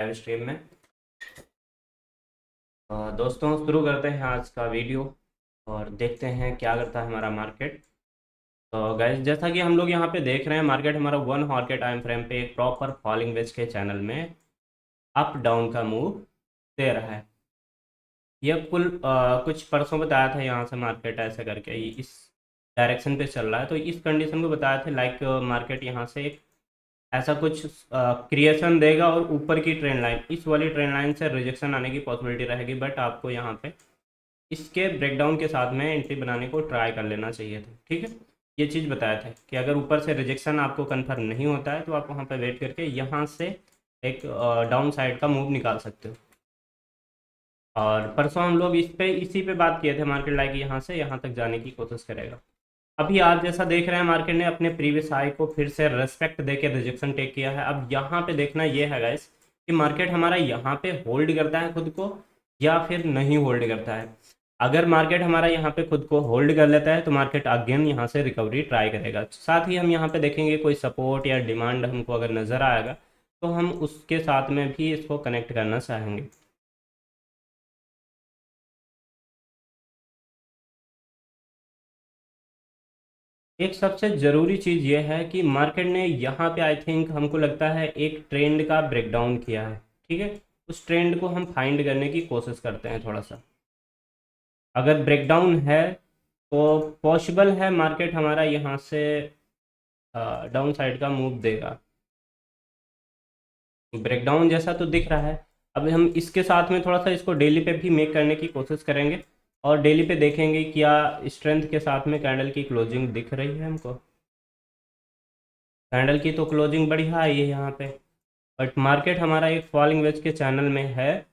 Live stream में। दोस्तों शुरू करते हैं आज का वीडियो और देखते हैं क्या करता है हमारा मार्केट। तो गाइस जैसा कि हम लोग यहाँ पे देख रहे हैं मार्केट हमारा 1 आवर के टाइम फ्रेम पे एक प्रॉपर फॉलिंग वेज के चैनल में अप डाउन का मूव दे रहा है। यह कुछ परसों बताया था यहाँ से मार्केट ऐसे करके इस डायरेक्शन पे चल रहा है। तो इस कंडीशन को बताया था लाइक मार्केट यहाँ से एक ऐसा कुछ क्रिएशन देगा और ऊपर की ट्रेंड लाइन इस वाली ट्रेंड लाइन से रिजेक्शन आने की पॉसिबिलिटी रहेगी। बट आपको यहाँ पे इसके ब्रेकडाउन के साथ में एंट्री बनाने को ट्राई कर लेना चाहिए था। ठीक है, ये चीज़ बताया था कि अगर ऊपर से रिजेक्शन आपको कन्फर्म नहीं होता है तो आप वहाँ पे वेट करके यहाँ से एक डाउन साइड का मूव निकाल सकते हो। और परसों हम लोग इसी पे बात किए थे मार्केट लाइक यहाँ से यहाँ तक जाने की कोशिश करेगा। अभी आज जैसा देख रहे हैं मार्केट ने अपने प्रीवियस हाई को फिर से रेस्पेक्ट देके रिजेक्शन टेक किया है। अब यहाँ पे देखना ये है गाइस कि मार्केट हमारा यहाँ पे होल्ड करता है खुद को या फिर नहीं होल्ड करता है। अगर मार्केट हमारा यहाँ पे खुद को होल्ड कर लेता है तो मार्केट अगेन यहाँ से रिकवरी ट्राई करेगा। साथ ही हम यहाँ पे देखेंगे कोई सपोर्ट या डिमांड हमको अगर नज़र आएगा तो हम उसके साथ में भी इसको कनेक्ट करना चाहेंगे। एक सबसे ज़रूरी चीज़ ये है कि मार्केट ने यहाँ पे आई थिंक हमको लगता है एक ट्रेंड का ब्रेकडाउन किया है। ठीक है, उस ट्रेंड को हम फाइंड करने की कोशिश करते हैं थोड़ा सा। अगर ब्रेकडाउन है तो पॉसिबल है मार्केट हमारा यहाँ से डाउन साइड का मूव देगा। ब्रेकडाउन जैसा तो दिख रहा है। अब हम इसके साथ में थोड़ा सा इसको डेली पे भी मेक करने की कोशिश करेंगे और डेली पे देखेंगे क्या स्ट्रेंथ के साथ में कैंडल की क्लोजिंग दिख रही है हमको। कैंडल की तो क्लोजिंग बढ़िया आई है यहाँ पे, बट मार्केट हमारा एक फॉलिंग वेज के चैनल में है।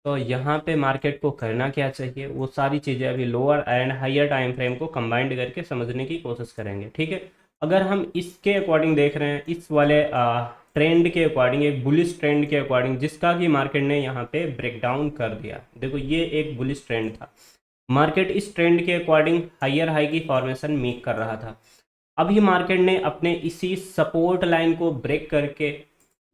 तो यहाँ पे मार्केट को करना क्या चाहिए वो सारी चीज़ें अभी lower and higher time frame को कंबाइंड करके समझने की कोशिश करेंगे। ठीक है, अगर हम इसके अकॉर्डिंग देख रहे हैं इस वाले ट्रेंड के अकॉर्डिंग एक बुलिश ट्रेंड के अकॉर्डिंग जिसका कि मार्केट ने यहाँ पे ब्रेकडाउन कर दिया। देखो ये एक बुलिश ट्रेंड था, मार्केट इस ट्रेंड के अकॉर्डिंग हायर हाई की फॉर्मेशन मेक कर रहा था। अभी मार्केट ने अपने इसी सपोर्ट लाइन को ब्रेक करके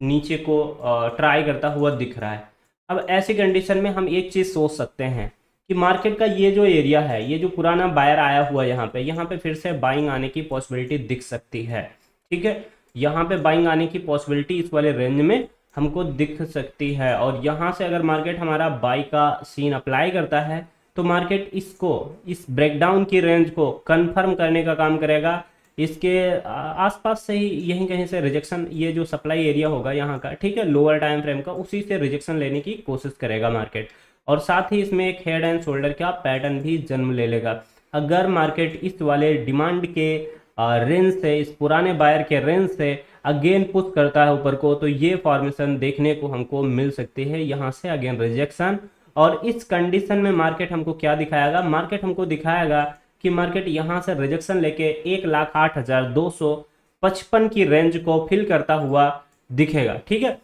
नीचे को ट्राई करता हुआ दिख रहा है। अब ऐसी कंडीशन में हम एक चीज़ सोच सकते हैं कि मार्केट का ये जो एरिया है, ये जो पुराना बायर आया हुआ यहाँ पे फिर से बाइंग आने की पॉसिबिलिटी दिख सकती है। ठीक है, यहाँ पे बाइंग आने की पॉसिबिलिटी इस वाले रेंज में हमको दिख सकती है। और यहाँ से अगर मार्केट हमारा बाई का सीन अप्लाई करता है तो मार्केट इसको इस ब्रेकडाउन की रेंज को कंफर्म करने का काम करेगा। इसके आसपास से ही यहीं कहीं से रिजेक्शन, ये जो सप्लाई एरिया होगा यहाँ का, ठीक है, लोअर टाइम फ्रेम का, उसी से रिजेक्शन लेने की कोशिश करेगा मार्केट। और साथ ही इसमें एक हेड एंड शोल्डर का पैटर्न भी जन्म ले लेगा। अगर मार्केट इस वाले डिमांड के रेंज से, इस पुराने बायर के रेंज से अगेन पुश करता है ऊपर को तो ये फॉर्मेशन देखने को हमको मिल सकती है, यहाँ से अगेन रिजेक्शन। और इस कंडीशन में मार्केट हमको क्या दिखाएगा, मार्केट हमको दिखाएगा कि मार्केट यहाँ से रिजेक्शन लेके 1,08,255 की रेंज को फिल करता हुआ दिखेगा। ठीक है,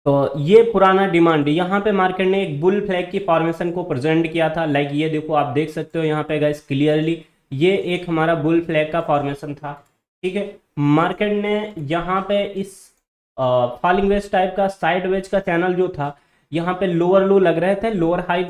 तो ये पुराना डिमांड यहाँ पे मार्केट ने एक बुल फ्लैग की फॉर्मेशन को प्रेजेंट किया था। लाइक ये देखो आप देख सकते हो यहाँ पे गाइस क्लियरली ये एक हमारा बुल फ्लैग का फॉर्मेशन था। ठीक है, मार्केट ने यहाँ पे इस फॉलिंग वेज टाइप का साइड वेज का चैनल जो था यहाँ पे लोअर लो लग रहे थे, लोअर हाई,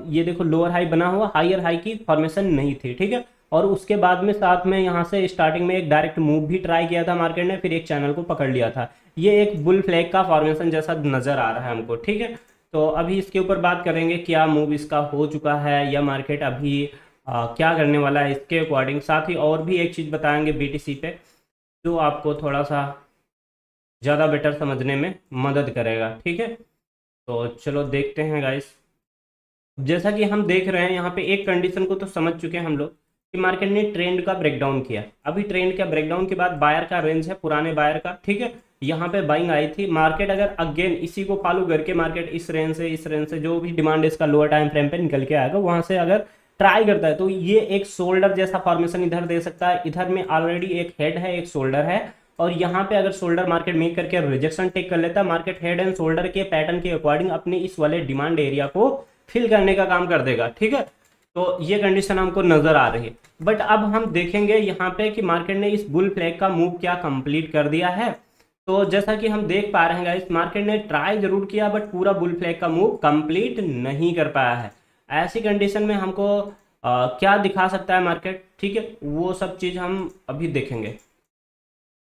ये देखो लोअर हाई बना हुआ, हायर हाई की फॉर्मेशन नहीं थी। ठीक है, और उसके बाद में साथ में यहाँ से स्टार्टिंग में एक डायरेक्ट मूव भी ट्राई किया था मार्केट ने, फिर एक चैनल को पकड़ लिया था। ये एक बुल फ्लैग का फॉर्मेशन जैसा नजर आ रहा है हमको। ठीक है, तो अभी इसके ऊपर बात करेंगे क्या मूव इसका हो चुका है या मार्केट अभी क्या करने वाला है इसके अकॉर्डिंग। साथ ही और भी एक चीज़ बताएंगे BTC पे जो आपको थोड़ा सा ज़्यादा बेटर समझने में मदद करेगा। ठीक है, तो चलो देखते हैं गाइस। जैसा कि हम देख रहे हैं यहाँ पे एक कंडीशन को तो समझ चुके हैं हम लोग कि मार्केट ने ट्रेंड का ब्रेकडाउन किया। अभी ट्रेंड का ब्रेकडाउन के बाद बायर का रेंज है पुराने बायर का। ठीक है, यहाँ पे बाइंग आई थी, मार्केट अगर अगेन इसी को फॉलो करके मार्केट इस रेंज से जो भी डिमांड इसका लोअर टाइम फ्रेम पे निकल के आएगा वहां से अगर ट्राई करता है तो ये एक शोल्डर जैसा फॉर्मेशन इधर दे सकता है। इधर में ऑलरेडी एक हेड है, एक शोल्डर है, और यहाँ पे अगर शोल्डर मार्केट मेक करके रिजेक्शन टेक कर लेता है, मार्केट हेड एंड शोल्डर के पैटर्न के अकॉर्डिंग अपने इस वाले डिमांड एरिया को फिल करने का काम कर देगा। ठीक है, तो ये कंडीशन हमको नजर आ रही है। बट अब हम देखेंगे यहाँ पे कि मार्केट ने इस बुल फ्लैग का मूव क्या कंप्लीट कर दिया है। तो जैसा कि हम देख पा रहे हैं गाइस, मार्केट ने ट्राई जरूर किया बट पूरा बुल फ्लैग का मूव कंप्लीट नहीं कर पाया है। ऐसी कंडीशन में हमको क्या दिखा सकता है मार्केट, ठीक है, वो सब चीज़ हम अभी देखेंगे।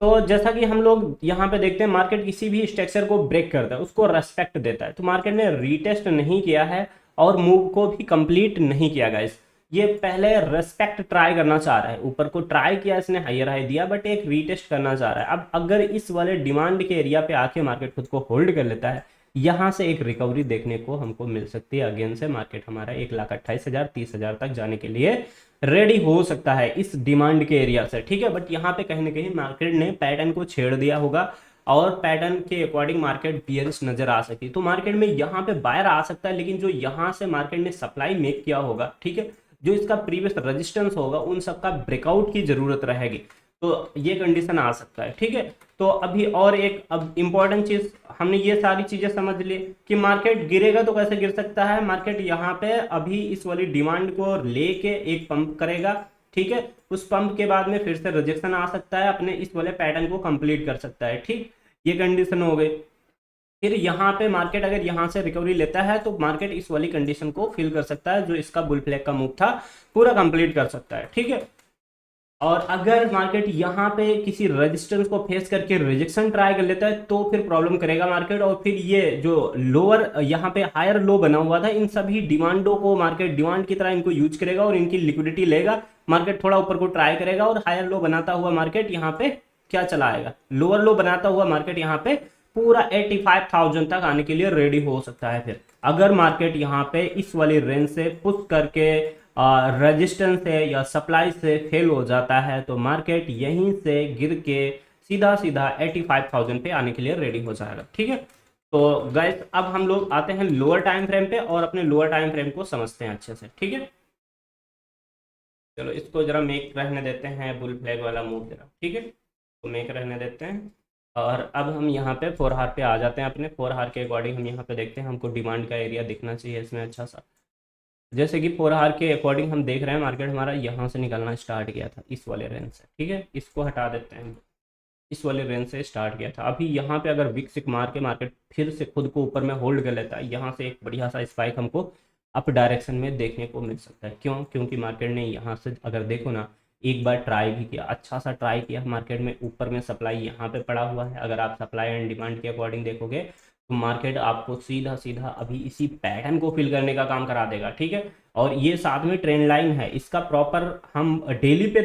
तो जैसा कि हम लोग यहाँ पे देखते हैं, मार्केट किसी भी स्ट्रक्चर को ब्रेक करता है, उसको रेस्पेक्ट देता है। तो मार्केट ने रीटेस्ट नहीं किया है और मूव को भी कंप्लीट नहीं किया गाइस। ये पहले रेस्पेक्ट ट्राई करना चाह रहा है, ऊपर को ट्राई किया इसने, हायर हाई दिया, बट एक रीटेस्ट करना चाह रहा है। अब अगर इस वाले डिमांड के एरिया पे आके मार्केट खुद को होल्ड कर लेता है, यहाँ से एक रिकवरी देखने को हमको मिल सकती है। अगेन से मार्केट हमारा 1,28,000 30,000 तक जाने के लिए रेडी हो सकता है इस डिमांड के एरिया से, ठीक है। बट यहाँ पे कहीं ना कहीं मार्केट ने पैटर्न को छेड़ दिया होगा और पैटर्न के अकॉर्डिंग मार्केट बियरिश नजर आ सकती है। तो मार्केट में यहाँ पे बायर आ सकता है, लेकिन जो यहाँ से मार्केट ने सप्लाई मेक किया होगा, ठीक है, जो इसका प्रीवियस रेजिस्टेंस होगा, उन सबका ब्रेकआउट की जरूरत रहेगी। तो ये कंडीशन आ सकता है, ठीक है। तो अभी और एक अब इंपॉर्टेंट चीज, हमने ये सारी चीजें समझ ली कि मार्केट गिरेगा तो कैसे गिर सकता है। मार्केट यहाँ पे अभी इस वाली डिमांड को लेके एक पंप करेगा, ठीक है। उस पंप के बाद में फिर से रिजेक्शन आ सकता है, अपने इस वाले पैटर्न को कंप्लीट कर सकता है, ठीक। ये कंडीशन हो गई। फिर यहाँ पे मार्केट अगर यहाँ से रिकवरी लेता है तो मार्केट इस वाली कंडीशन को फिल कर सकता है, जो इसका बुल फ्लैग का मूव था पूरा कंप्लीट कर सकता है, ठीक है। और अगर मार्केट यहाँ पे किसी रेजिस्टेंस को फेस करके रिजेक्शन ट्राई कर लेता है तो फिर प्रॉब्लम करेगा मार्केट। और फिर ये जो लोअर यहाँ पे हायर लो बना हुआ था, इन सभी डिमांडों को मार्केट डिमांड की तरह इनको यूज करेगा और इनकी लिक्विडिटी लेगा। मार्केट थोड़ा ऊपर को ट्राई करेगा और हायर लो बनाता हुआ मार्केट यहाँ पे क्या चलाएगा, लोअर लो बनाता हुआ मार्केट यहाँ पे पूरा 85,000 तक आने के लिए रेडी हो सकता है। फिर अगर मार्केट यहाँ पे इस वाली रेंज से पुश करके रेजिस्टेंस से या सप्लाई से फेल हो जाता है तो मार्केट यहीं से गिर के सीधा सीधा 85,000 पे आने के लिए रेडी हो जाएगा, ठीक है। तो गाइस अब हम लोग आते हैं लोअर टाइम फ्रेम पे और अपने लोअर टाइम फ्रेम को समझते हैं अच्छे से, ठीक है। चलो इसको जरा मेक रहने देते हैं, बुल फ्लैग वाला मूव जरा, ठीक है, तो मेक रहने देते हैं। और अब हम यहाँ पे 4 हार पे आ जाते हैं। अपने 4 हार के अकॉर्डिंग हम यहाँ पे देखते हैं, हमको डिमांड का एरिया दिखना चाहिए इसमें अच्छा सा। जैसे कि 4 हार के अकॉर्डिंग हम देख रहे हैं मार्केट हमारा यहाँ से निकलना स्टार्ट किया था इस वाले रेंज से, ठीक है। इसको हटा देते हैं, इस वाले रेंज से स्टार्ट किया था। अभी यहाँ पे अगर विक सिक मार के मार्केट फिर से खुद को ऊपर में होल्ड कर लेता है, यहाँ से एक बढ़िया सा स्पाइक हमको अप डायरेक्शन में देखने को मिल सकता है। क्यों? क्योंकि मार्केट ने यहाँ से अगर देखो ना, एक बार ट्राई भी किया, अच्छा सा ट्राई किया मार्केट में, ऊपर में सप्लाई यहाँ पे पड़ा हुआ है। अगर आप सप्लाई एंड डिमांड के अकॉर्डिंग देखोगे तो मार्केट आपको सीधा सीधा अभी इसी पैटर्न को फिल करने का काम करा देगा, ठीक है। और ये साथ में ट्रेंड लाइन है इसका प्रॉपर, हम डेली पे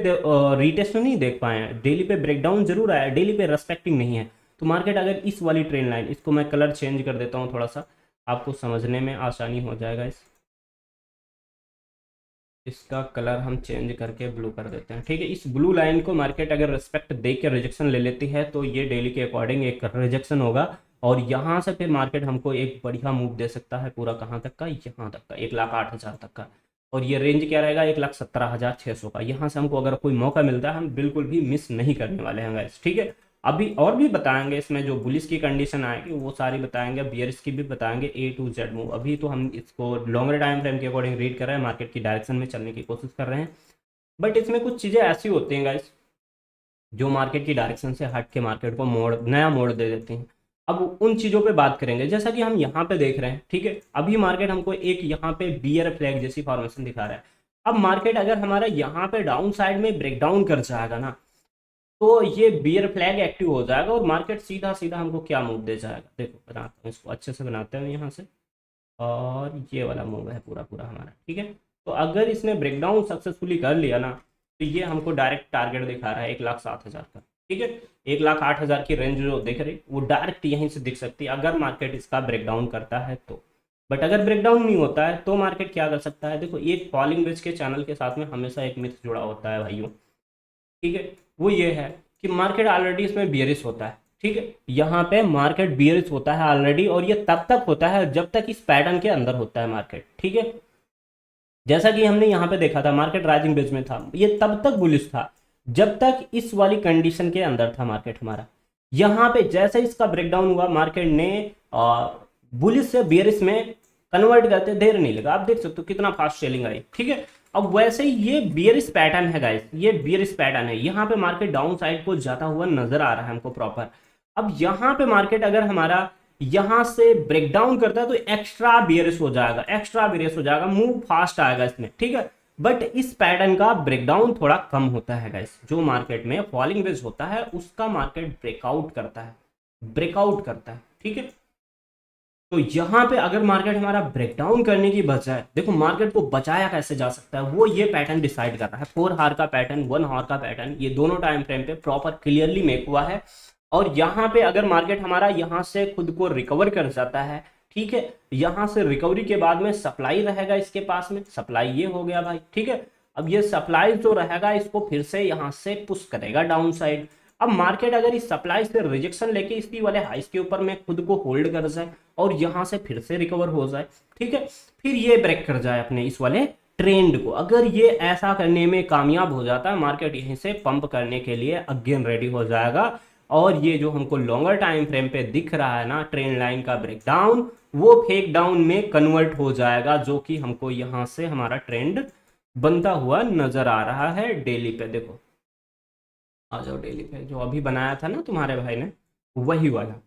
रीटेस्ट नहीं देख पाए हैं, डेली पे ब्रेकडाउन जरूर आया, डेली पे रेस्पेक्टिंग नहीं है। तो मार्केट अगर इस वाली ट्रेंड लाइन, इसको मैं कलर चेंज कर देता हूँ थोड़ा सा, आपको समझने में आसानी हो जाएगा। इसका कलर हम चेंज करके ब्लू कर देते हैं, ठीक है। इस ब्लू लाइन को मार्केट अगर रिस्पेक्ट दे के रिजेक्शन ले लेती है तो ये डेली के अकॉर्डिंग एक रिजेक्शन होगा और यहाँ से फिर मार्केट हमको एक बढ़िया मूव दे सकता है पूरा, कहाँ तक का, यहाँ तक का, 1,08,000 तक का। और ये रेंज क्या रहेगा, 1,17,600 का। यहाँ से हमको अगर कोई मौका मिलता है हम बिल्कुल भी मिस नहीं करने वाले हैं गाइस, ठीक है। अभी और भी बताएंगे इसमें, जो बुलिश की कंडीशन आएगी वो सारी बताएंगे, बियरिश की भी बताएंगे, A to Z मूव। अभी तो हम इसको लॉन्गर टाइम फ्रेम के अकॉर्डिंग रीड कर रहे हैं, मार्केट की डायरेक्शन में चलने की कोशिश कर रहे हैं। बट इसमें कुछ चीज़ें ऐसी होती हैं गाइस जो मार्केट की डायरेक्शन से हट के मार्केट को नया मोड़ दे देती हैं। अब उन चीज़ों पे बात करेंगे, जैसा कि हम यहाँ पे देख रहे हैं, ठीक है। अभी मार्केट हमको एक यहाँ पे बियर फ्लैग जैसी फॉर्मेशन दिखा रहा है। अब मार्केट अगर हमारा यहाँ पे डाउन साइड में ब्रेकडाउन कर जाएगा ना, तो ये बियर फ्लैग एक्टिव हो जाएगा और मार्केट सीधा सीधा हमको क्या मूव दे जाएगा। देखो बनाते हैं इसको अच्छे से, बनाते हैं यहाँ से, और ये वाला मूव है पूरा पूरा हमारा, ठीक है। तो अगर इसने ब्रेकडाउन सक्सेसफुली कर लिया ना, तो ये हमको डायरेक्ट टारगेट दिखा रहा है 1,07,000 का, ठीक है। 1,08,000 की रेंज जो देख रही वो डायरेक्ट यहीं से दिख सकती है अगर मार्केट इसका ब्रेकडाउन करता है तो। बट अगर ब्रेकडाउन नहीं होता है तो मार्केट क्या कर सकता है, देखो एक फॉलिंग वेज के चैनल के साथ में हमेशा एक मिथ जुड़ा होता है भाइयों, ठीक है। वो ये है कि मार्केट ऑलरेडी इसमें बियरिश होता है, ठीक है। यहाँ पे मार्केट बियरिश होता है ऑलरेडी, और ये तब तक होता है जब तक इस पैटर्न के अंदर होता है मार्केट, ठीक है। जैसा कि हमने यहाँ पे देखा था मार्केट राइजिंग बेस में था, ये तब तक बुलिश था जब तक इस वाली कंडीशन के अंदर था मार्केट हमारा। यहाँ पे जैसे इसका ब्रेकडाउन हुआ, मार्केट ने बुलिश से बियरिश में कन्वर्ट करते देर नहीं लगा। आप देख सकते हो कितना फास्ट सेलिंग आई, ठीक है। अब वैसे ही ये बियरिश पैटर्न है गाइस, ये बियरिश पैटर्न है। यहाँ पे मार्केट डाउन साइड को जाता हुआ नजर आ रहा है हमको प्रॉपर। अब यहाँ पे मार्केट अगर हमारा यहाँ से ब्रेकडाउन करता है तो एक्स्ट्रा बियरिश हो जाएगा, एक्स्ट्रा बियरिश हो जाएगा, मूव फास्ट आएगा इसमें, ठीक है। बट इस पैटर्न का ब्रेकडाउन थोड़ा कम होता है गाइस। जो मार्केट में फॉलिंग वेज होता है उसका मार्केट ब्रेकआउट करता है, ब्रेकआउट करता है, ठीक है। तो यहाँ पे अगर मार्केट हमारा ब्रेकडाउन करने की बजाय, देखो मार्केट को बचाया कैसे जा सकता है वो ये पैटर्न डिसाइड कर रहा है। 4 हार का पैटर्न, 1 हार का पैटर्न, ये दोनों टाइम फ्रेम पे प्रॉपर क्लियरली मेक हुआ है। और यहाँ पे अगर मार्केट हमारा यहाँ से खुद को रिकवर कर जाता है, ठीक है, यहाँ से रिकवरी के बाद में सप्लाई रहेगा इसके पास में, सप्लाई ये हो गया भाई, ठीक है। अब ये सप्लाई जो रहेगा इसको फिर से यहाँ से पुश करेगा डाउन साइड। अब मार्केट अगर इस सप्लाई से रिजेक्शन लेके इसी वाले हाइस के ऊपर में खुद को होल्ड कर जाए और यहाँ से फिर से रिकवर हो जाए, ठीक है, फिर ये ब्रेक कर जाए अपने इस वाले ट्रेंड को, अगर ये ऐसा करने में कामयाब हो जाता है मार्केट यहीं से पंप करने के लिए अगेन रेडी हो जाएगा। और ये जो हमको लॉन्गर टाइम फ्रेम पे दिख रहा है ना ट्रेंड लाइन का ब्रेकडाउन, वो फेक डाउन में कन्वर्ट हो जाएगा, जो कि हमको यहाँ से हमारा ट्रेंड बनता हुआ नजर आ रहा है। डेली पे देखो, आ जाओ डेली पे, जो अभी बनाया था ना तुम्हारे भाई ने वही वाला,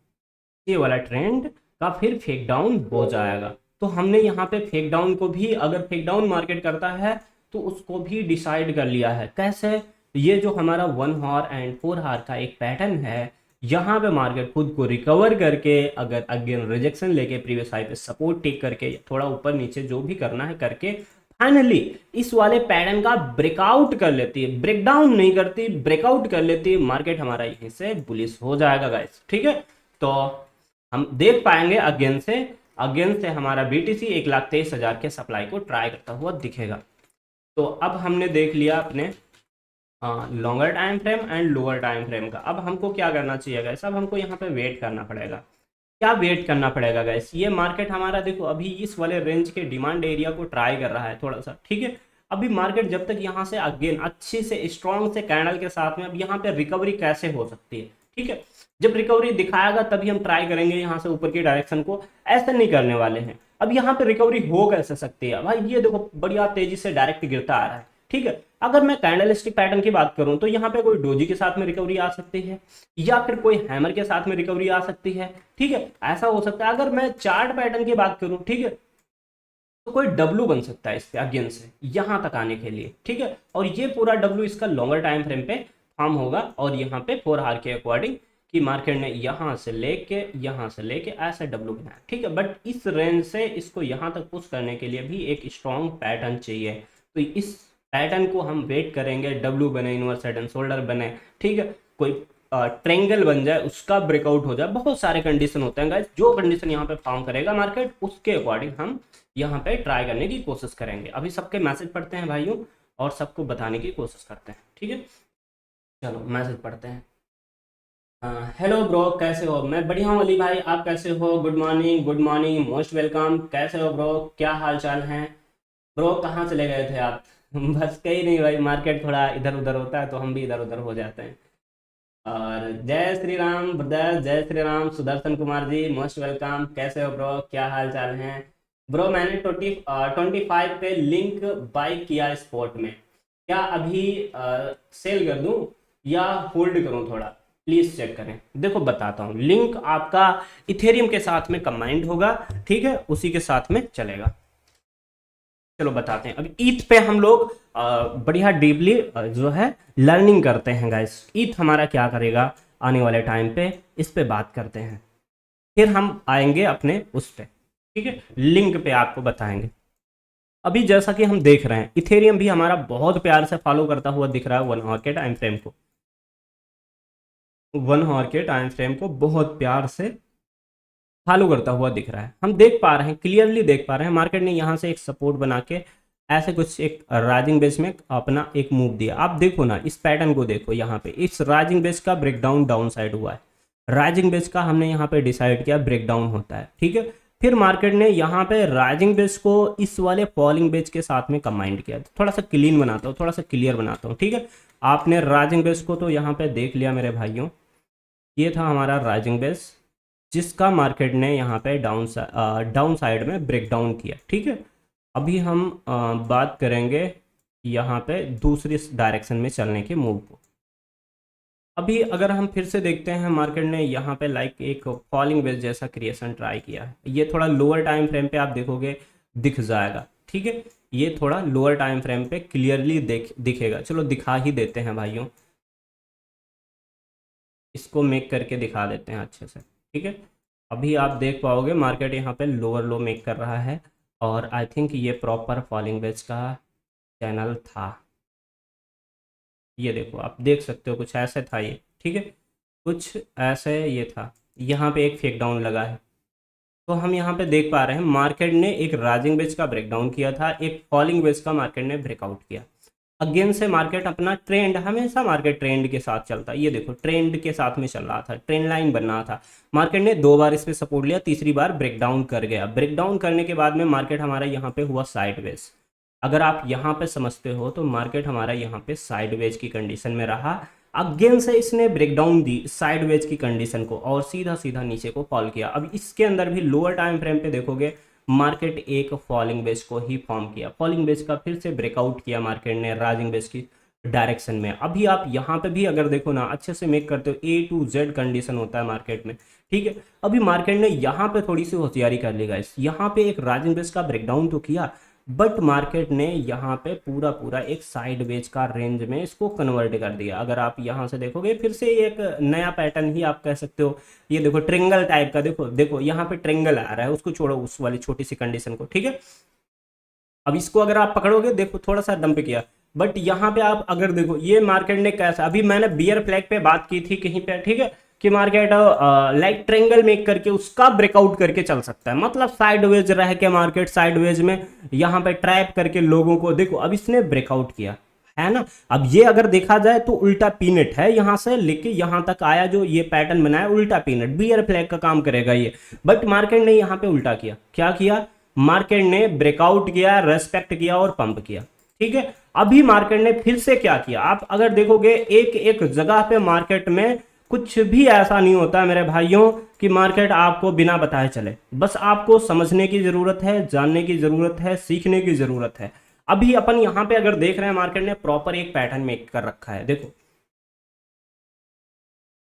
ये वाला ट्रेंड का फिर फेक डाउन हो जाएगा। तो हमने यहाँ पे फेक डाउन को भी, अगर फेक डाउन मार्केट करता है तो उसको भी डिसाइड कर लिया है। कैसे? ये जो हमारा 1 हार एंड 4 हार का एक पैटर्न है, यहाँ पे मार्केट खुद को रिकवर करके अगर अगेन रिजेक्शन लेके प्रीवियस हाई पे सपोर्ट टेक करके थोड़ा ऊपर नीचे जो भी करना है करके फाइनली इस वाले पैटर्न का ब्रेकआउट कर लेती है, ब्रेकडाउन नहीं करती, ब्रेकआउट कर लेती है, मार्केट हमारा यहीं से बुलिश हो जाएगा गाइस, ठीक है। तो हम देख पाएंगे अगेन से हमारा बीटीसी 1,23,000 के सप्लाई को ट्राई करता हुआ दिखेगा। तो अब हमने देख लिया अपने longer time frame and lower time frame का। अब हमको क्या करना चाहिए गाइस? अब हमको यहाँ पे वेट करना पड़ेगा। क्या वेट करना पड़ेगा गाइस? ये मार्केट हमारा देखो अभी इस वाले रेंज के डिमांड एरिया को ट्राई कर रहा है थोड़ा सा, ठीक है। अभी मार्केट जब तक यहाँ से अगेन अच्छी से स्ट्रॉन्ग से कैंडल के साथ में, अब यहाँ पे रिकवरी कैसे हो सकती है, ठीक है, जब रिकवरी दिखाएगा तभी हम ट्राई करेंगे यहाँ से ऊपर की डायरेक्शन को, ऐसे नहीं करने वाले हैं। अब यहाँ पे रिकवरी हो कैसे सकती है भाई? ये देखो बढ़िया तेजी से डायरेक्ट गिरता आ रहा है, ठीक है। अगर मैं कैंडलस्टिक पैटर्न की बात करूं तो यहाँ पे कोई डोजी के साथ में रिकवरी आ सकती है या फिर कोई हैमर के साथ में रिकवरी आ सकती है, ठीक है, ऐसा हो सकता है। अगर मैं चार्ट पैटर्न की बात करूं, ठीक है, तो कोई डब्लू बन सकता है इस पे अगेन से यहाँ तक आने के लिए, ठीक है। और ये पूरा डब्लू इसका लॉन्गर टाइम फ्रेम पे फॉर्म होगा और यहाँ पे 4 हार के अकॉर्डिंग कि मार्केट ने यहाँ से लेके ऐसा डब्लू बनाया, ठीक है। बट इस रेंज से इसको यहाँ तक पुश करने के लिए भी एक स्ट्रॉन्ग पैटर्न चाहिए। तो इस पैटर्न को हम वेट करेंगे, डब्लू बने, इनवर्स हेड एंड शोल्डर बने, ठीक है, कोई ट्रेंगल बन जाए, उसका ब्रेकआउट हो जाए, बहुत सारे कंडीशन होते हैं गाइस। जो कंडीशन यहाँ पे फॉर्म करेगा मार्केट उसके अकॉर्डिंग हम यहाँ पे ट्राई करने की कोशिश करेंगे। अभी सबके मैसेज पढ़ते हैं भाइयों और सबको बताने की कोशिश करते हैं, ठीक है। चलो मैसेज पढ़ते हैं। हेलो ब्रो, कैसे हो? मैं बढ़िया हूँ अली भाई, आप कैसे हो? Good morning, good morning, most welcome. कैसे हो ब्रो, क्या हाल चाल है? ब्रो कहाँ चले गए थे आप? बस कहीं नहीं भाई, मार्केट थोड़ा इधर उधर होता है तो हम भी इधर उधर हो जाते हैं। और जय श्री राम ब्रदर, जय श्री राम, सुदर्शन कुमार जी मोस्ट वेलकम। कैसे हो ब्रो, क्या हाल चाल है? ब्रो मैंने 25 पे लिंक बाय किया स्पॉट में, क्या अभी सेल कर दूं या होल्ड करूं? थोड़ा प्लीज चेक करें। देखो बताता हूं, लिंक आपका इथेरियम के साथ में कंबाइंड होगा, ठीक है, उसी के साथ में चलेगा। चलो बताते हैं। अभी ईथ पे हम लोग बढ़िया डीपली जो है लर्निंग करते हैं गाइस। ईथ हमारा क्या करेगा आने वाले टाइम पे, इस पे बात करते हैं, फिर हम आएंगे अपने उस पे, ठीक है, लिंक पे आपको बताएंगे। अभी जैसा कि हम देख रहे हैं इथेरियम भी हमारा बहुत प्यार से फॉलो करता हुआ दिख रहा है 1 आवर के टाइम फ्रेम को, 1 आवर के टाइम फ्रेम को बहुत प्यार से फॉलो करता हुआ दिख रहा है। हम देख पा रहे हैं, क्लियरली देख पा रहे हैं, मार्केट ने यहाँ से एक सपोर्ट बना के ऐसे कुछ एक राइजिंग बेस में अपना एक मूव दिया। आप देखो ना इस पैटर्न को, देखो यहाँ पे इस राइजिंग बेस का ब्रेकडाउन डाउन साइड हुआ है। राइजिंग बेस का हमने यहाँ पे डिसाइड किया ब्रेकडाउन होता है, ठीक है। फिर मार्केट ने यहाँ पे राइजिंग बेस को इस वाले फॉलिंग बेस के साथ में कंबाइंड किया। थोड़ा सा क्लीन बनाता हूँ, थोड़ा सा क्लियर बनाता हूँ, ठीक है। आपने राइजिंग बेस को तो यहाँ पे देख लिया मेरे भाइयों, ये था हमारा राइजिंग बेस जिसका मार्केट ने यहाँ पे डाउन साइड में ब्रेकडाउन किया, ठीक है। अभी हम बात करेंगे यहाँ पे दूसरी डायरेक्शन में चलने के मूव को। अभी अगर हम फिर से देखते हैं, मार्केट ने यहाँ पे लाइक एक फॉलिंग वेज जैसा क्रिएशन ट्राई किया है। ये थोड़ा लोअर टाइम फ्रेम पे आप देखोगे दिख जाएगा, ठीक है। ये थोड़ा लोअर टाइम फ्रेम पे क्लियरली दिखेगा। चलो दिखा ही देते हैं भाइयों, इसको मेक करके दिखा देते हैं अच्छे से, ठीक है। अभी आप देख पाओगे मार्केट यहाँ पे लोअर लो मेक कर रहा है, और आई थिंक ये प्रॉपर फॉलिंग वेज का चैनल था। ये देखो आप देख सकते हो कुछ ऐसे था ये, ठीक है, कुछ ऐसे ये था। यहाँ पे एक फेक डाउन लगा है, तो हम यहाँ पे देख पा रहे हैं मार्केट ने एक राइजिंग वेज का ब्रेकडाउन किया था, एक फॉलिंग वेज का मार्केट ने ब्रेकआउट किया। अगेन से मार्केट अपना ट्रेंड, हमेशा मार्केट ट्रेंड के साथ चलता है। ये देखो ट्रेंड के साथ में चल रहा था, ट्रेंड लाइन बन रहा था। मार्केट ने 2 बार इस पे सपोर्ट लिया, तीसरी बार ब्रेकडाउन कर गया। ब्रेकडाउन करने के बाद में मार्केट हमारा यहाँ पे हुआ साइडवेज। अगर आप यहाँ पे समझते हो तो मार्केट हमारा यहाँ पे साइडवेज की कंडीशन में रहा। अगेन से इसने ब्रेकडाउन दी साइडवेज की कंडीशन को, और सीधा सीधा नीचे को फॉल किया। अब इसके अंदर भी लोअर टाइम फ्रेम पे देखोगे मार्केट एक फॉलिंग वेज को ही फॉर्म किया। फॉलिंग वेज का फिर से ब्रेकआउट किया मार्केट ने राइजिंग वेज की डायरेक्शन में। अभी आप यहाँ पे भी अगर देखो ना, अच्छे से मेक करते हो, A to Z कंडीशन होता है मार्केट में, ठीक है। अभी मार्केट ने यहाँ पे थोड़ी सी होशियारी कर ली गाइस, यहाँ पे एक राइजिंग वेज का ब्रेकडाउन तो किया, बट मार्केट ने यहाँ पे पूरा पूरा एक साइड वेज का रेंज में इसको कन्वर्ट कर दिया। अगर आप यहाँ से देखोगे फिर से एक नया पैटर्न ही आप कह सकते हो। ये देखो ट्रेंगल टाइप का, देखो देखो यहाँ पे ट्रेंगल आ रहा है, उसको छोड़ो उस वाली छोटी सी कंडीशन को, ठीक है। अब इसको अगर आप पकड़ोगे, देखो थोड़ा सा डंप किया, बट यहाँ पे आप अगर देखो ये मार्केट ने कैसा, अभी मैंने बियर फ्लैग पे बात की थी कहीं पे, ठीक है, कि मार्केट लाइक ट्रेंगल मेक करके उसका ब्रेकआउट करके चल सकता है। मतलब साइडवेज रह के मार्केट साइडवेज में यहाँ पे ट्रैप करके लोगों को, देखो अब इसने ब्रेकआउट किया है ना। अब ये अगर देखा जाए तो उल्टा पीनट है, यहां से लेके यहां तक आया जो ये पैटर्न बनाया, उल्टा पीनट बियर फ्लैग का काम करेगा ये। बट मार्केट ने यहाँ पे उल्टा किया, क्या किया, मार्केट ने ब्रेकआउट किया, रेस्पेक्ट किया और पंप किया, ठीक है। अभी मार्केट ने फिर से क्या किया, आप अगर देखोगे एक एक जगह पे मार्केट में कुछ भी ऐसा नहीं होता मेरे भाइयों कि मार्केट आपको बिना बताए चले। बस आपको समझने की जरूरत है, जानने की जरूरत है, सीखने की जरूरत है। अभी अपन यहां पे अगर देख रहे हैं मार्केट ने प्रॉपर एक पैटर्न मेक कर रखा है। देखो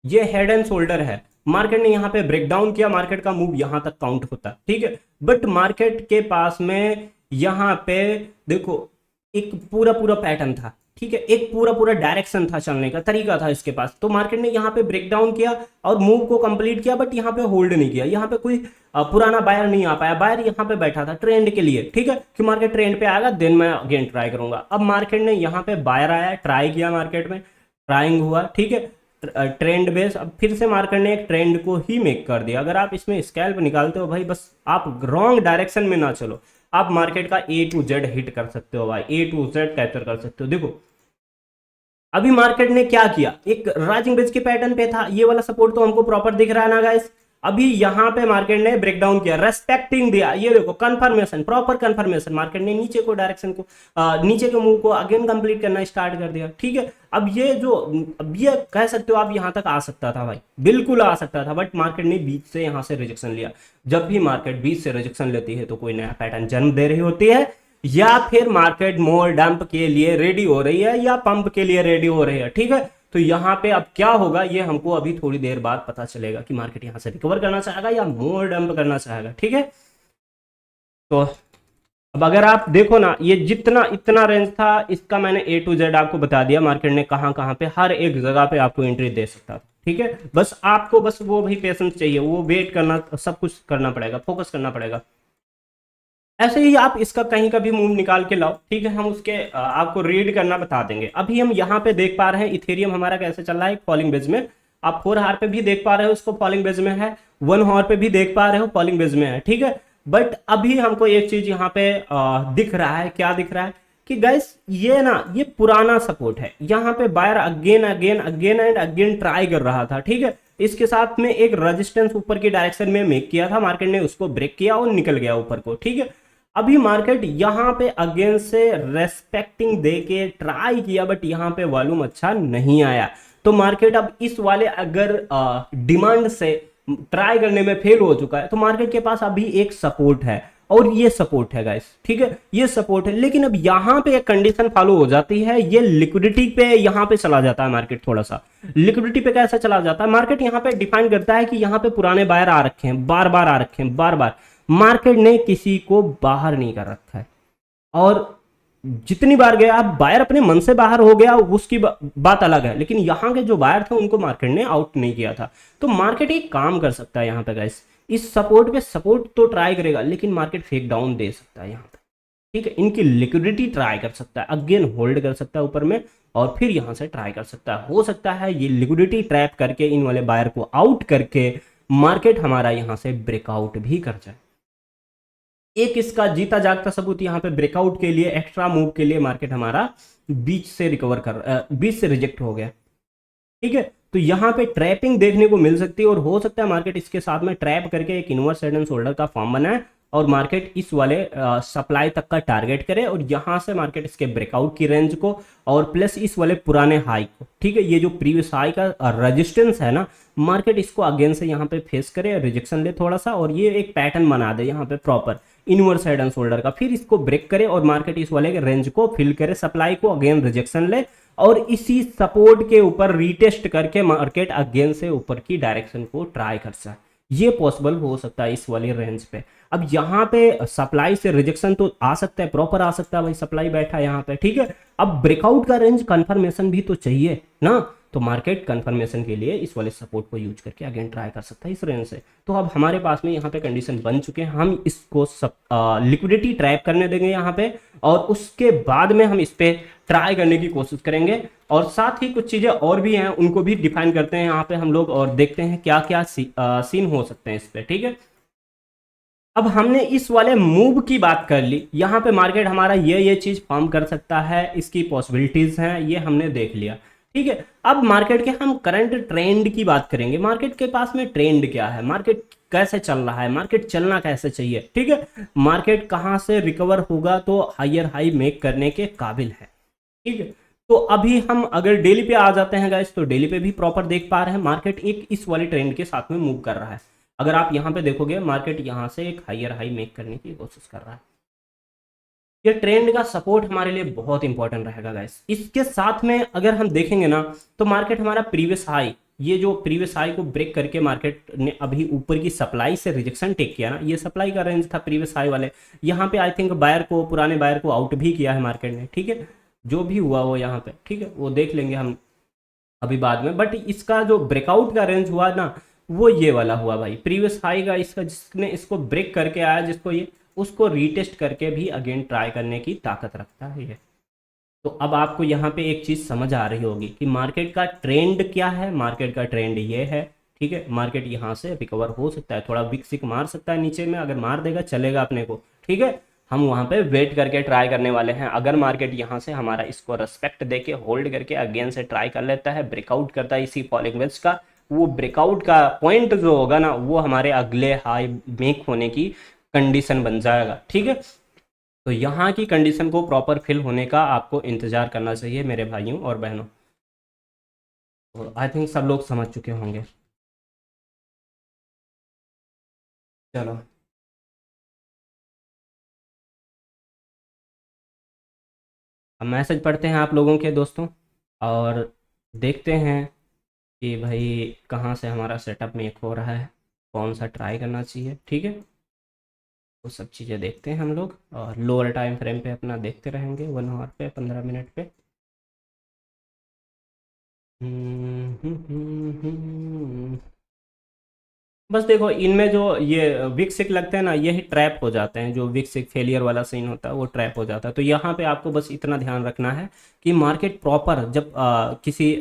ये हेड एंड शोल्डर है, मार्केट ने यहाँ पे ब्रेकडाउन किया, मार्केट का मूव यहां तक काउंट होता, ठीक है। बट मार्केट के पास में यहाँ पे देखो एक पूरा पूरा पैटर्न था, ठीक है, एक पूरा पूरा डायरेक्शन था, चलने का तरीका था इसके पास। तो मार्केट ने यहाँ पे ब्रेकडाउन किया और मूव को कंप्लीट किया, बट यहाँ पे होल्ड नहीं किया। यहाँ पे कोई पुराना बायर नहीं आ पाया, बायर यहाँ पे बैठा था ट्रेंड के लिए, ठीक है, कि मार्केट ट्रेंड पे आएगा देन मैं अगेन ट्राई करूंगा। अब मार्केट ने यहाँ पे बायर आया, ट्राई किया, मार्केट में ट्राइंग हुआ, ठीक है, ट्रेंड बेस। अब फिर से मार्केट ने एक ट्रेंड को ही मेक कर दिया। अगर आप इसमें स्कैल्प निकालते हो भाई, बस आप रॉन्ग डायरेक्शन में ना चलो, आप मार्केट का A to Z हिट कर सकते हो भाई, A to Z कैप्चर कर सकते हो। देखो अभी मार्केट ने क्या किया, एक राइजिंग वेज के पैटर्न पे था, ये वाला सपोर्ट तो हमको प्रॉपर दिख रहा है ना गाइस। अभी यहाँ पे मार्केट ने ब्रेकडाउन किया, रेस्पेक्टिंग दिया, ये देखो कंफर्मेशन, प्रॉपर कंफर्मेशन, मार्केट ने नीचे को डायरेक्शन को नीचे के मूव को अगेन कंप्लीट करना स्टार्ट कर दिया, ठीक है। अब ये जो, अब ये कह सकते हो आप यहाँ तक आ सकता था भाई, बिल्कुल आ सकता था, बट मार्केट ने बीच से यहाँ से रिजेक्शन लिया। जब भी मार्केट बीच से रिजेक्शन लेती है तो कोई नया पैटर्न जन्म दे रही होती है, या फिर मार्केट मोर डंप के लिए रेडी हो रही है या पंप के लिए रेडी हो रही है, ठीक है। तो यहाँ पे अब क्या होगा ये हमको अभी थोड़ी देर बाद पता चलेगा कि मार्केट यहाँ से रिकवर करना चाहेगा या मोर डंप करना चाहेगा, ठीक है। तो अब अगर आप देखो ना, ये जितना इतना रेंज था इसका मैंने A to Z आपको बता दिया, मार्केट ने कहाँ कहाँ पे हर एक जगह पे आपको एंट्री दे सकता था, ठीक है। बस आपको बस वो भी पेशेंस चाहिए, वो वेट करना, सब कुछ करना पड़ेगा, फोकस करना पड़ेगा। ऐसे ही आप इसका कहीं का भी मूव निकाल के लाओ, ठीक है, हम उसके आपको रीड करना बता देंगे। अभी हम यहाँ पे देख पा रहे हैं इथेरियम हमारा कैसे चल रहा है फॉलिंग बेज में। आप 4 आवर पे भी देख पा रहे हो उसको फॉलिंग बेज में है, 1 आवर पे भी देख पा रहे हो फॉलिंग बेज में है, ठीक है। बट अभी हमको एक चीज यहाँ पे दिख रहा है, क्या दिख रहा है कि गाइस ये ना, ये पुराना सपोर्ट है, यहाँ पे buyer again again again and again try कर रहा था, ठीक है। इसके साथ में एक रेजिस्टेंस ऊपर की डायरेक्शन में मेक किया था, मार्केट ने उसको ब्रेक किया और निकल गया ऊपर को, ठीक है। अभी मार्केट यहाँ पे अगेन से रेस्पेक्टिंग दे के ट्राई किया, बट यहाँ पे वॉल्यूम अच्छा नहीं आया। तो मार्केट अब इस वाले अगर डिमांड से ट्राई करने में फेल हो चुका है, तो मार्केट के पास अभी एक सपोर्ट है, और ये सपोर्ट है गाइस, ठीक है, ये सपोर्ट है। लेकिन अब यहाँ पे एक कंडीशन फॉलो हो जाती है, ये लिक्विडिटी पे यहाँ पे चला जाता है मार्केट। थोड़ा सा लिक्विडिटी पे कैसे चला जाता है मार्केट, यहाँ पे डिफाइन करता है कि यहाँ पे पुराने बायर आ रखे हैं, बार बार आ रखे हैं, बार बार मार्केट ने किसी को बाहर नहीं कर रखा है। और जितनी बार गया आप बायर अपने मन से बाहर हो गया उसकी बात अलग है, लेकिन यहाँ के जो बायर थे उनको मार्केट ने आउट नहीं किया था। तो मार्केट एक काम कर सकता है यहाँ पे गाइस, इस सपोर्ट पे सपोर्ट तो ट्राई करेगा, लेकिन मार्केट फेक डाउन दे सकता है यहाँ पे, ठीक है। इनकी लिक्विडिटी ट्राई कर सकता है, अगेन होल्ड कर सकता है ऊपर में, और फिर यहाँ से ट्राई कर सकता है। हो सकता है ये लिक्विडिटी ट्रैप करके इन वाले बायर को आउट करके मार्केट हमारा यहाँ से ब्रेकआउट भी कर जाए। एक इसका जीता जागता सबूत यहाँ पे ब्रेकआउट के लिए, एक्स्ट्रा मूव के लिए मार्केट हमारा बीच से बीच से रिजेक्ट हो गया, ठीक है। तो यहाँ पे ट्रैपिंग देखने को मिल सकती है, और हो सकता है मार्केट इसके साथ में ट्रैप करके एक इनवर्स हेड एंड शोल्डर का फॉर्म बनाए और मार्केट इस वाले सप्लाई तक का टारगेट करे, और यहाँ से मार्केट इसके ब्रेकआउट की रेंज को और प्लस इस वाले पुराने हाई को, ठीक है, ये जो प्रीवियस हाई का रेजिस्टेंस है ना, मार्केट इसको अगेन से यहाँ पे फेस करे, रिजेक्शन ले थोड़ा सा, और ये एक पैटर्न बना दे यहाँ पे proper inverse head and shoulder का, फिर इसको ब्रेक करे और मार्केट इस वाले के रेंज को फिल करे, सप्लाई को अगेन रिजेक्शन ले, और इसी सपोर्ट के ऊपर रीटेस्ट करके मार्केट अगेन से ऊपर की डायरेक्शन को ट्राई कर सकता है। ये पॉसिबल हो सकता है इस वाली रेंज पे। अब यहाँ पे सप्लाई से रिजेक्शन तो आ सकता है, प्रॉपर आ सकता है, भाई सप्लाई बैठा है यहाँ पे, ठीक है। अब ब्रेकआउट का रेंज कंफर्मेशन भी तो चाहिए ना, तो मार्केट कंफर्मेशन के लिए इस वाले सपोर्ट को यूज करके अगेन ट्राई कर सकता है इस रेंज से। तो अब हमारे पास में यहाँ पे कंडीशन बन चुके हैं, हम इसको लिक्विडिटी ट्रैप करने देंगे यहाँ पे, और उसके बाद में हम इस पे ट्राई करने की कोशिश करेंगे, और साथ ही कुछ चीजें और भी हैं उनको भी डिफाइन करते हैं यहाँ पे हम लोग, और देखते हैं क्या क्या सीन हो सकते हैं इस पे, ठीक है। अब हमने इस वाले मूव की बात कर ली, यहाँ पे मार्केट हमारा ये चीज फॉर्म कर सकता है, इसकी पॉसिबिलिटीज हैं, ये हमने देख लिया, ठीक है। अब मार्केट के हम करंट ट्रेंड की बात करेंगे, मार्केट के पास में ट्रेंड क्या है, मार्केट कैसे चल रहा है, मार्केट चलना कैसे चाहिए, ठीक है। मार्केट कहाँ से रिकवर होगा तो हायर हाई मेक करने के काबिल है, ठीक है। तो अभी हम अगर डेली पे आ जाते हैं गाइस, तो डेली पे भी प्रॉपर देख पा रहे हैं मार्केट एक इस वाले ट्रेंड के साथ में मूव कर रहा है। अगर आप यहाँ पे देखोगे मार्केट यहाँ से एक हायर हाई मेक करने की कोशिश कर रहा है, ये ट्रेंड का सपोर्ट हमारे लिए बहुत इंपॉर्टेंट रहेगा गाइस। इसके साथ में अगर हम देखेंगे ना, तो मार्केट हमारा प्रीवियस हाई, ये जो प्रीवियस हाई को ब्रेक करके मार्केट ने अभी ऊपर की सप्लाई से रिजेक्शन टेक किया ना, ये सप्लाई का रेंज था प्रीवियस हाई वाले, यहाँ पे आई थिंक बायर को, पुराने बायर को आउट भी किया है मार्केट ने, ठीक है। जो भी हुआ वो यहाँ पे, ठीक है, वो देख लेंगे हम अभी बाद में। बट इसका जो ब्रेकआउट का रेंज हुआ ना, वो ये वाला हुआ भाई, प्रीवियस हाई का इसका, जिसने इसको ब्रेक करके आया, जिसको ये, उसको रीटेस्ट करके भी अगेन ट्राई करने की ताकत रखता है ये। तो अब आपको यहाँ पे एक चीज समझ आ रही होगी कि मार्केट का ट्रेंड क्या है, मार्केट का ट्रेंड ये है, ठीक है। मार्केट यहाँ से रिकवर हो सकता है, थोड़ा विक सिक मार सकता है नीचे में, अगर मार देगा चलेगा अपने को, ठीक है। हम वहाँ पे वेट करके ट्राई करने वाले हैं। अगर मार्केट यहाँ से हमारा इसको रेस्पेक्ट देके होल्ड करके अगेन से ट्राई कर लेता है, ब्रेकआउट करता है इसी फॉलिंग वेज का, वो ब्रेकआउट का पॉइंट जो होगा ना, वो हमारे अगले हाई मेक होने की कंडीशन बन जाएगा, ठीक है। तो यहाँ की कंडीशन को प्रॉपर फिल होने का आपको इंतजार करना चाहिए मेरे भाइयों और बहनों। और आई थिंक सब लोग समझ चुके होंगे। चलो अब मैसेज पढ़ते हैं आप लोगों के दोस्तों, और देखते हैं कि भाई कहाँ से हमारा सेटअप मेक हो रहा है, कौन सा ट्राई करना चाहिए, ठीक है। वो सब चीज़ें देखते हैं हम लोग, और लोअर टाइम फ्रेम पे अपना देखते रहेंगे 1 आवर पे, 15 मिनट पे। बस देखो इनमें जो ये विक सिक लगते हैं ना, यही ट्रैप हो जाते हैं, जो विक सिक फेलियर वाला सीन होता है वो ट्रैप हो जाता है। तो यहाँ पे आपको बस इतना ध्यान रखना है कि मार्केट प्रॉपर जब किसी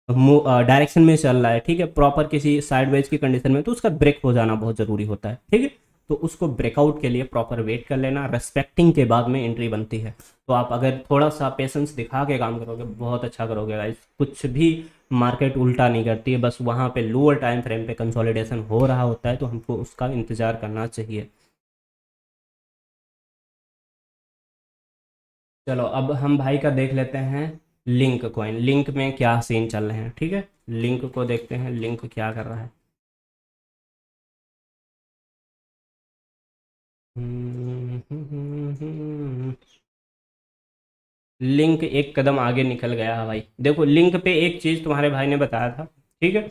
डायरेक्शन में चल रहा है, ठीक है, प्रॉपर किसी साइडवेज की कंडीशन में, तो उसका ब्रेक हो जाना बहुत ज़रूरी होता है, ठीक है। तो उसको ब्रेकआउट के लिए प्रॉपर वेट कर लेना, रेस्पेक्टिंग के बाद में एंट्री बनती है। तो आप अगर थोड़ा सा पेशेंस दिखा के काम करोगे, बहुत अच्छा करोगे गाइस। कुछ भी मार्केट उल्टा नहीं करती है, बस वहाँ पे लोअर टाइम फ्रेम पे कंसोलिडेशन हो रहा होता है, तो हमको उसका इंतज़ार करना चाहिए। चलो अब हम भाई का देख लेते हैं लिंक कॉइन, लिंक में क्या सीन चल रहे हैं, ठीक है। लिंक को देखते हैं, लिंक क्या कर रहा है। लिंक एक कदम आगे निकल गया है भाई। देखो लिंक पे एक चीज़ तुम्हारे भाई ने बताया था, ठीक है,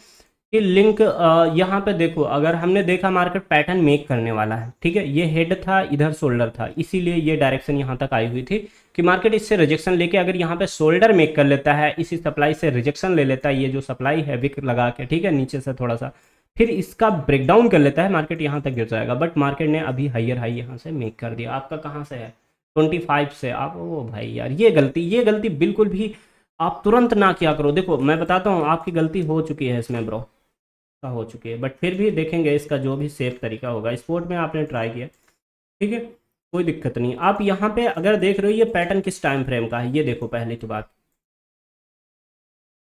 कि लिंक यहाँ पे देखो, अगर हमने देखा मार्केट पैटर्न मेक करने वाला है, ठीक है, ये हेड था, इधर शोल्डर था, इसीलिए ये डायरेक्शन यहाँ तक आई हुई थी कि मार्केट इससे रिजेक्शन लेके अगर यहाँ पे शोल्डर मेक कर लेता है, इसी सप्लाई से रिजेक्शन ले लेता है, ये जो सप्लाई है विक लगा के, ठीक है, नीचे से थोड़ा सा, फिर इसका ब्रेकडाउन कर लेता है, मार्केट यहाँ तक गिर जाएगा। बट मार्केट ने अभी हाइयर हाई यहाँ से मेक कर दिया। आपका कहाँ से है? 25 से। आप ओ भाई यार, ये गलती बिल्कुल भी आप तुरंत ना किया करो। देखो मैं बताता हूँ, आपकी गलती हो चुकी है इसमें ब्रो, का हो चुकी है, बट फिर भी देखेंगे इसका जो भी सेफ तरीका होगा। स्पोर्ट में आपने ट्राई किया, ठीक है, कोई दिक्कत नहीं। आप यहाँ पे अगर देख रहे हो ये पैटर्न किस टाइम फ्रेम का है, ये देखो पहली तो बात,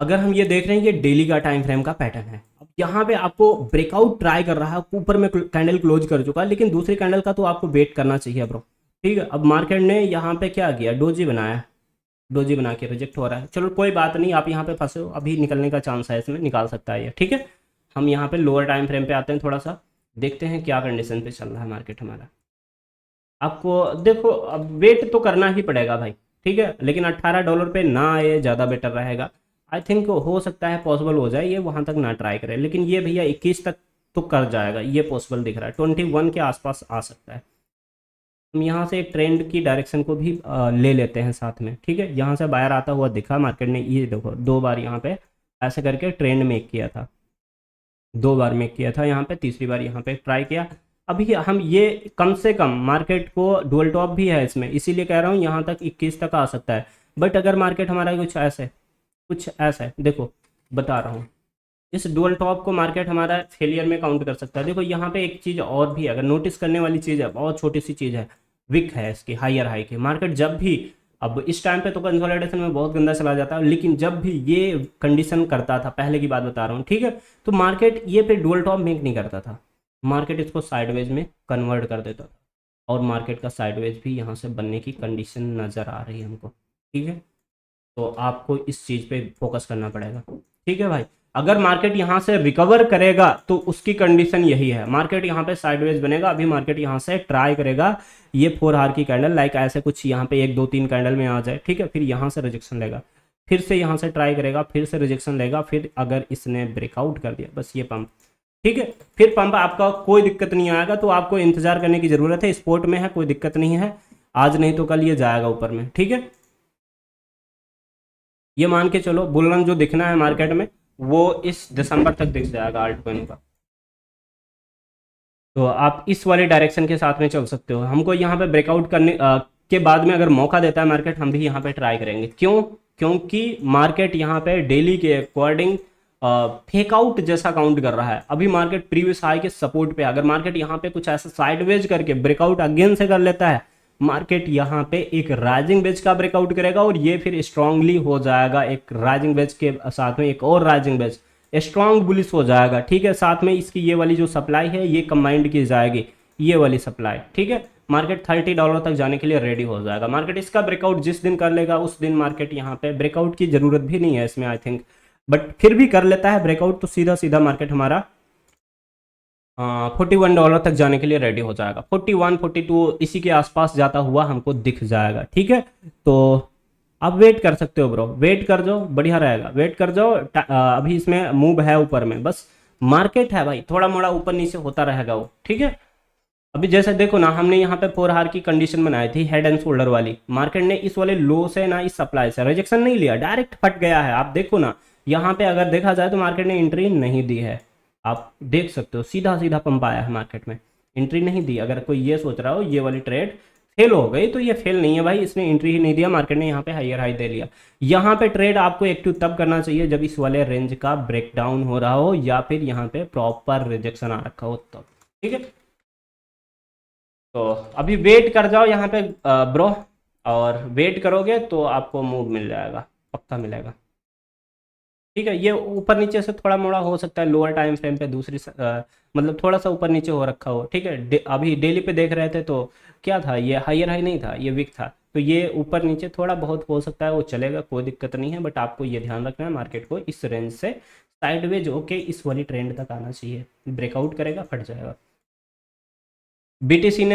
अगर हम ये देख रहे हैं ये डेली का टाइम फ्रेम का पैटर्न है। अब यहाँ पे आपको ब्रेकआउट ट्राई कर रहा है, ऊपर में कैंडल क्लोज कर चुका है, लेकिन दूसरी कैंडल का तो आपको वेट करना चाहिए ब्रो, ठीक है। अब मार्केट ने यहाँ पे क्या किया, डोजी बनाया, डोजी बना के रिजेक्ट हो रहा है। चलो कोई बात नहीं, आप यहाँ पे फंसे हो, अभी निकलने का चांस है, इसमें निकाल सकता है ये, ठीक है। हम यहाँ पे लोअर टाइम फ्रेम पे आते हैं, थोड़ा सा देखते हैं क्या कंडीशन पे चल रहा है मार्केट हमारा। आपको देखो अब वेट तो करना ही पड़ेगा भाई, ठीक है, लेकिन $18 पे ना आए, ज़्यादा बेटर रहेगा। आई थिंक हो सकता है पॉसिबल हो जाए, ये वहाँ तक ना ट्राई करें, लेकिन ये भैया 21 तक तो कर जाएगा, ये पॉसिबल दिख रहा है, 21 के आसपास आ सकता है। हम यहाँ से एक ट्रेंड की डायरेक्शन को भी ले लेते हैं साथ में, ठीक है। यहाँ से बाहर आता हुआ दिखा मार्केट ने, ये देखो 2 बार यहाँ पे ऐसे करके ट्रेंड मेक किया था, 2 बार मेक किया था यहाँ पे, तीसरी बार यहाँ पे ट्राई किया। अभी हम ये कम से कम मार्केट को डुअल टॉप भी है इसमें, इसीलिए कह रहा हूँ यहाँ तक 21 तक आ सकता है। बट अगर मार्केट हमारा कुछ ऐसा है, देखो बता रहा हूँ, इस डुअल टॉप को मार्केट हमारा फेलियर में काउंट कर सकता है। देखो यहाँ पे एक चीज़ और भी अगर नोटिस करने वाली चीज़ है, बहुत छोटी सी चीज़ है, विक है इसकी हाइयर हाई की। मार्केट जब भी, अब इस टाइम पे तो कंसोलिडेशन में बहुत गंदा चला जाता है, लेकिन जब भी ये कंडीशन करता था, पहले की बात बता रहा हूँ, ठीक है, तो मार्केट ये पे डुअल टॉप मेक नहीं करता था, मार्केट इसको साइडवेज में कन्वर्ट कर देता था, और मार्केट का साइडवेज भी यहाँ से बनने की कंडीशन नज़र आ रही है हमको, ठीक है। तो आपको इस चीज़ पे फोकस करना पड़ेगा, ठीक है भाई। अगर मार्केट यहाँ से रिकवर करेगा तो उसकी कंडीशन यही है, मार्केट यहाँ पे साइडवेज बनेगा। अभी मार्केट यहाँ से ट्राई करेगा ये 4 आवर की कैंडल, लाइक ऐसे कुछ यहाँ पे 1 2 3 कैंडल में आ जाए, ठीक है, फिर यहाँ से रिजेक्शन लेगा, फिर से यहाँ से ट्राई करेगा, फिर से रिजेक्शन लेगा, फिर अगर इसने ब्रेकआउट कर दिया, बस ये पंप, ठीक है, फिर पंप आपका कोई दिक्कत नहीं आएगा। तो आपको इंतजार करने की जरूरत है, स्पोर्ट में है, कोई दिक्कत नहीं है, आज नहीं तो कल ये जाएगा ऊपर में, ठीक है। ये मान के चलो बुल रन जो दिखना है मार्केट में, वो इस दिसंबर तक दिख जाएगा आल्ट कॉइन का। तो आप इस वाले डायरेक्शन के साथ में चल सकते हो। हमको यहाँ पे ब्रेकआउट करने के बाद में अगर मौका देता है मार्केट, हम भी यहाँ पे ट्राई करेंगे। क्यों? क्योंकि मार्केट यहाँ पे डेली के अकॉर्डिंग फेकआउट जैसा काउंट कर रहा है। अभी मार्केट प्रीवियस हाई के सपोर्ट पे, अगर मार्केट यहाँ पे कुछ ऐसा साइडवेज करके ब्रेकआउट अगेन से कर लेता है, मार्केट यहाँ पे एक राइजिंग वेज का ब्रेकआउट करेगा, और ये फिर स्ट्रांगली हो जाएगा, एक राइजिंग वेज के साथ में एक और राइजिंग वेज, स्ट्रांग बुलिश हो जाएगा, ठीक है। साथ में इसकी ये वाली जो सप्लाई है ये कंबाइंड की जाएगी, ये वाली सप्लाई, ठीक है। मार्केट $30 तक जाने के लिए रेडी हो जाएगा। मार्केट इसका ब्रेकआउट जिस दिन कर लेगा उस दिन मार्केट यहाँ पे ब्रेकआउट की जरूरत भी नहीं है इसमें आई थिंक, बट फिर भी कर लेता है ब्रेकआउट तो सीधा सीधा मार्केट हमारा $41 तक जाने के लिए रेडी हो जाएगा। 41 42 इसी के आसपास जाता हुआ हमको दिख जाएगा, ठीक है। तो आप वेट कर सकते हो ब्रो, वेट कर जाओ, बढ़िया रहेगा, वेट कर जाओ। अभी इसमें मूव है ऊपर में, बस मार्केट है भाई, थोड़ा मोड़ा ऊपर नीचे होता रहेगा वो, ठीक है। अभी जैसे देखो ना, हमने यहाँ पे 4 आवर की कंडीशन बनाई थी हेड एंड शोल्डर वाली, मार्केट ने इस वाले लो से ना इस सप्लाई से रिजेक्शन नहीं लिया, डायरेक्ट फट गया है। आप देखो ना यहाँ पे अगर देखा जाए तो मार्केट ने एंट्री नहीं दी है, आप देख सकते हो सीधा सीधा पंप आया है मार्केट में, एंट्री नहीं दी। अगर कोई ये सोच रहा हो ये वाली ट्रेड फेल हो गई, तो ये फेल नहीं है भाई, इसने एंट्री ही नहीं दिया, मार्केट ने यहाँ पे हाइयर हाई दे लिया। यहाँ पे ट्रेड आपको एक्टिव तब करना चाहिए जब इस वाले रेंज का ब्रेकडाउन हो रहा हो, या फिर यहाँ पे प्रॉपर रिजेक्शन आ रखा हो तब, ठीक है। तो अभी वेट कर जाओ यहाँ पे ब्रो, और वेट करोगे तो आपको मूव मिल जाएगा, पक्का मिलेगा, ठीक है। ये ऊपर नीचे से थोड़ा मोड़ा हो सकता है लोअर टाइम फ्रेम पे, मतलब थोड़ा सा ऊपर नीचे हो रखा हो, ठीक है। अभी डेली पे देख रहे थे तो क्या था, ये हाइयर हाई नहीं था, ये वीक था, तो ये ऊपर नीचे थोड़ा बहुत हो सकता है, वो चलेगा, कोई दिक्कत नहीं है। बट आपको ये ध्यान रखना है मार्केट को इस रेंज से साइडवेज होके इस वाली ट्रेंड तक आना चाहिए, ब्रेकआउट करेगा फट जाएगा। बीटीसी ने